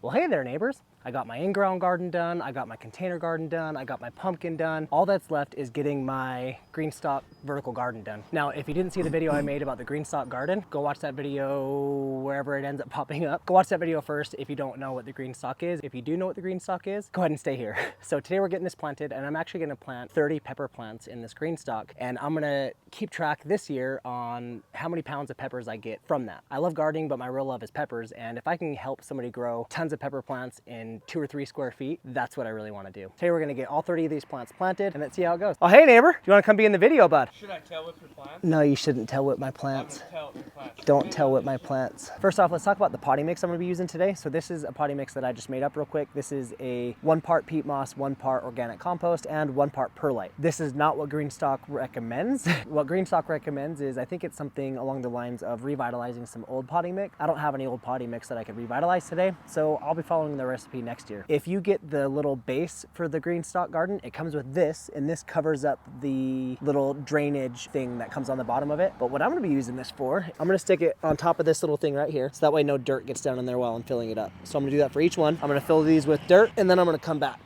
Well, hey there neighbors. I got my in-ground garden done, I got my container garden done, I got my pumpkin done. All that's left is getting my GreenStalk vertical garden done. Now, if you didn't see the video I made about the GreenStalk garden, go watch that video wherever it ends up popping up. Go watch that video first if you don't know what the GreenStalk is. If you do know what the GreenStalk is, go ahead and stay here. So today we're getting this planted, and I'm actually gonna plant 30 pepper plants in this GreenStalk, and I'm gonna keep track this year on how many pounds of peppers I get from that. I love gardening, but my real love is peppers, and if I can help somebody grow tons of pepper plants in 2 or 3 square feet, that's what I really want to do. Today we're gonna get all 30 of these plants planted and let's see how it goes. Oh, hey neighbor, do you want to come be in the video, bud? Should I tell whip your plants? No, you shouldn't tell whip my plants. I'm gonna tell your plants. Don't tell whip my plants. First off, let's talk about the potting mix I'm gonna be using today. So this is a potting mix that I just made up real quick. This is a 1 part peat moss, 1 part organic compost, and 1 part perlite. This is not what GreenStalk recommends. What GreenStalk recommends is, I think it's something along the lines of revitalizing some old potting mix. I don't have any old potting mix that I could revitalize today, so I'll be following the recipe next year. If you get the little base for the GreenStalk garden, it comes with this, and this covers up the little drainage thing that comes on the bottom of it. But what I'm gonna be using this for, I'm gonna stick it on top of this little thing right here, so that way no dirt gets down in there while I'm filling it up. So I'm gonna do that for each one. I'm gonna fill these with dirt, and then I'm gonna come back.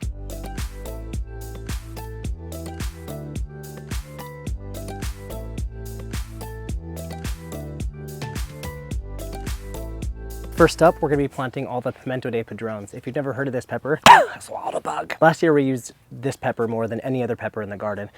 First up, we're gonna be planting all the Pimento de Padrones. If you've never heard of this pepper, I swallowed a bug. Last year we used this pepper more than any other pepper in the garden.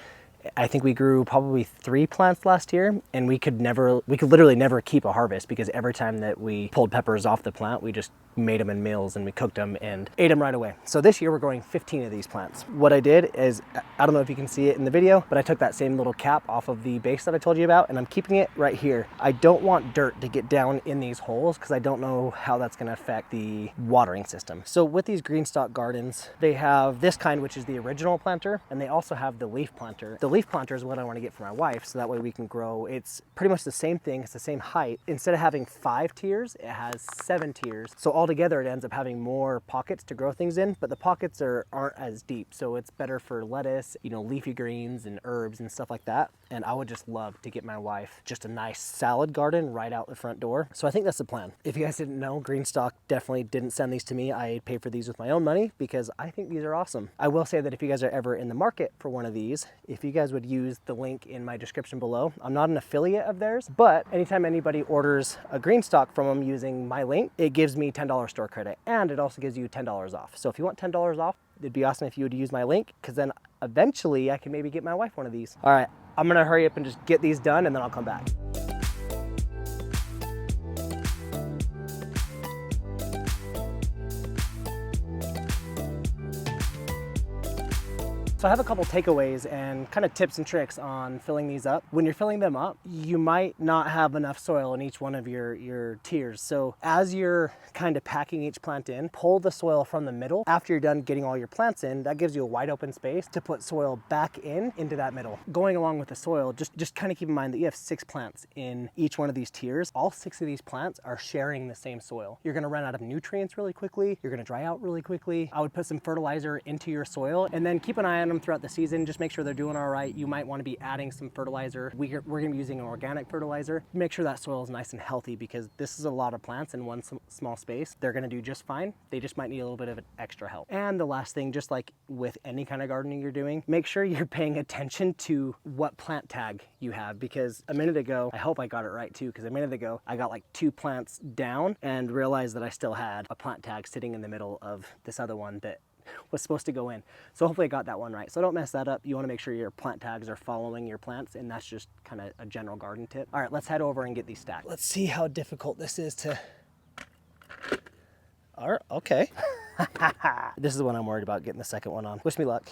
I think we grew probably 3 plants last year, and we could literally never keep a harvest because every time that we pulled peppers off the plant, we just made them in meals and we cooked them and ate them right away. So this year we're growing 15 of these plants. What I did is, I don't know if you can see it in the video, but I took that same little cap off of the base that I told you about, and I'm keeping it right here. I don't want dirt to get down in these holes because I don't know how that's gonna affect the watering system. So with these GreenStalk gardens, they have this kind, which is the original planter, and they also have the leaf planter. The leaf planter is what I want to get for my wife, so that way we can grow. It's pretty much the same thing, it's the same height. Instead of having 5 tiers, it has 7 tiers. So altogether it ends up having more pockets to grow things in, but the pockets aren't as deep, so it's better for lettuce, you know, leafy greens and herbs and stuff like that. And I would just love to get my wife just a nice salad garden right out the front door. So I think that's the plan. If you guys didn't know, GreenStalk definitely didn't send these to me. I paid for these with my own money because I think these are awesome. I will say that if you guys are ever in the market for one of these, if you guys would use the link in my description below. I'm not an affiliate of theirs, but anytime anybody orders a GreenStalk from them using my link, it gives me $10 store credit, and it also gives you $10 off. So if you want $10 off, it'd be awesome if you would use my link, because then eventually I can maybe get my wife one of these. All right, I'm gonna hurry up and just get these done, and then I'll come back. So I have a couple takeaways and kind of tips and tricks on filling these up. When you're filling them up, you might not have enough soil in each one of your tiers. So as you're kind of packing each plant in, pull the soil from the middle. After you're done getting all your plants in, that gives you a wide open space to put soil back into that middle. Going along with the soil, just kind of keep in mind that you have 6 plants in each one of these tiers. All 6 of these plants are sharing the same soil. You're gonna run out of nutrients really quickly. You're gonna dry out really quickly. I would put some fertilizer into your soil, and then keep an eye on them throughout the season. Just make sure they're doing all right. You might want to be adding some fertilizer. We're going to be using an organic fertilizer. Make sure that soil is nice and healthy, because this is a lot of plants in one small space. They're going to do just fine. They just might need a little bit of extra help. And the last thing, just like with any kind of gardening you're doing, make sure you're paying attention to what plant tag you have, because a minute ago, I hope I got it right too, because a minute ago I got like 2 plants down and realized that I still had a plant tag sitting in the middle of this other one that was supposed to go in. So hopefully I got that one right. So don't mess that up. You want to make sure your plant tags are following your plants, and that's just kind of a general garden tip. All right, let's head over and get these stacked. Let's see how difficult this is to... All right, okay. This is what I'm worried about, getting the second one on. Wish me luck.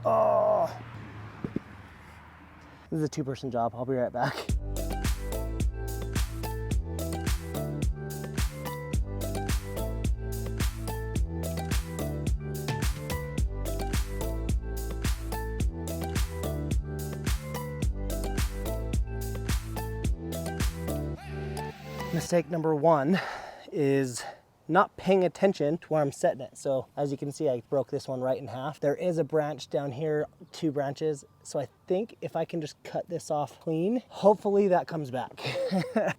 Oh. This is a 2-person job. I'll be right back. Mistake number 1 is not paying attention to where I'm setting it. So as you can see, I broke this one right in half. There is a branch down here, 2 branches So I think if I can just cut this off clean, hopefully that comes back.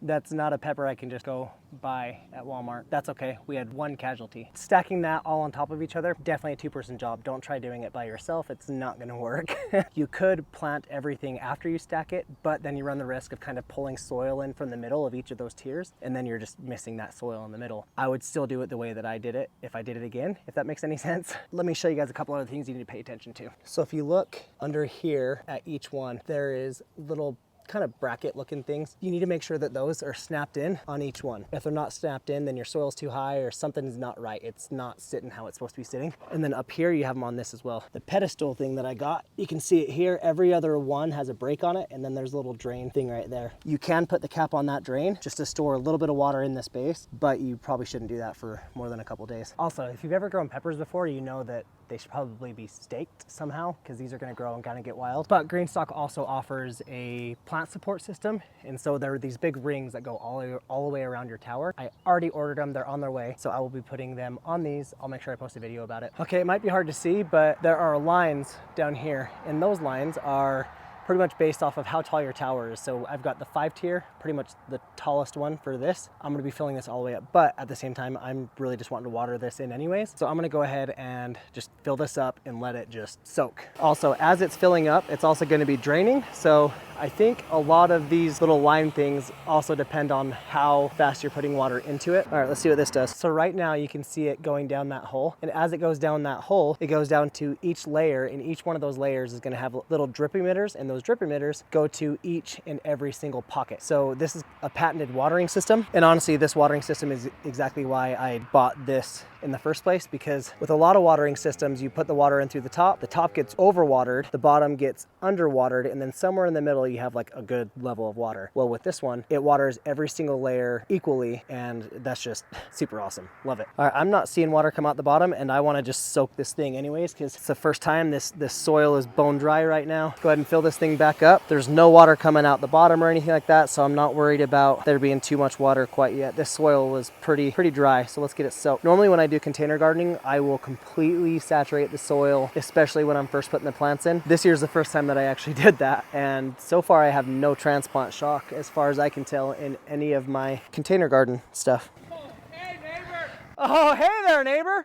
That's not a pepper I can just go buy at Walmart. That's okay, we had one casualty. Stacking that all on top of each other, definitely a two-person job. Don't try doing it by yourself, it's not gonna work. You could plant everything after you stack it, but then you run the risk of kind of pulling soil in from the middle of each of those tiers, and then you're just missing that soil in the middle. I would still do it the way that I did it if I did it again, if that makes any sense. Let me show you guys a couple other things you need to pay attention to. So if you look under here at each one, there is little kind of bracket looking things. You need to make sure that those are snapped in on each one. If they're not snapped in, then your soil's too high or something's not right. It's not sitting how it's supposed to be sitting. And then up here, you have them on this as well. The pedestal thing that I got, you can see it here. Every other one has a break on it, and then there's a little drain thing right there. You can put the cap on that drain just to store a little bit of water in this base, but you probably shouldn't do that for more than a couple days. Also, if you've ever grown peppers before, you know that they should probably be staked somehow because these are going to grow and kind of get wild. But GreenStalk also offers a plant support system, and so there are these big rings that go all the way around your tower. I already ordered them, they're on their way, so I will be putting them on these. I'll make sure I post a video about it. Okay, it might be hard to see, but there are lines down here, and those lines are pretty much based off of how tall your tower is. So I've got the 5 tier, pretty much the tallest one for this. I'm gonna be filling this all the way up, but at the same time, I'm really just wanting to water this in anyways. So I'm gonna go ahead and just fill this up and let it just soak. Also, as it's filling up, it's also gonna be draining. So I think a lot of these little line things also depend on how fast you're putting water into it. All right, let's see what this does. So right now you can see it going down that hole. And as it goes down that hole, it goes down to each layer, and each one of those layers is gonna have little drip emitters, and those drip emitters go to each and every single pocket. So this is a patented watering system. And honestly, this watering system is exactly why I bought this in the first place, because with a lot of watering systems, you put the water in through the top gets overwatered, the bottom gets underwatered, and then somewhere in the middle, you have like a good level of water. Well, with this one, it waters every single layer equally, and that's just super awesome. Love it. All right, I'm not seeing water come out the bottom, and I wanna just soak this thing anyways, because it's the first time this soil is bone dry right now. Go ahead and fill this thing back up. There's no water coming out the bottom or anything like that, so I'm not worried about there being too much water quite yet. This soil was pretty dry, so let's get it soaked. Normally when I do container gardening, I will completely saturate the soil, especially when I'm first putting the plants in. This year's the first time that I actually did that, and so far I have no transplant shock as far as I can tell in any of my container garden stuff. Oh, hey neighbor! Oh, hey there, neighbor!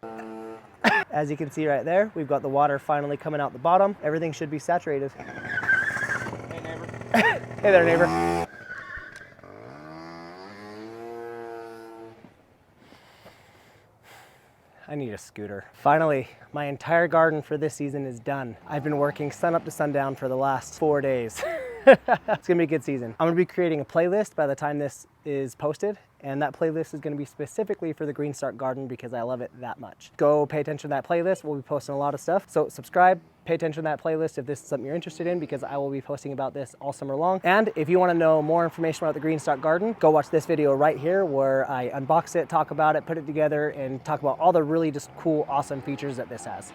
As you can see right there, we've got the water finally coming out the bottom. Everything should be saturated. Hey neighbor! Hey there, neighbor. I need a scooter. Finally, my entire garden for this season is done. I've been working sun up to sundown for the last 4 days. It's gonna be a good season. I'm gonna be creating a playlist by the time this is posted, and that playlist is gonna be specifically for the GreenStalk garden because I love it that much. Go pay attention to that playlist. We'll be posting a lot of stuff. So subscribe, pay attention to that playlist if this is something you're interested in, because I will be posting about this all summer long. And if you wanna know more information about the GreenStalk garden, go watch this video right here where I unbox it, talk about it, put it together, and talk about all the really just cool, awesome features that this has.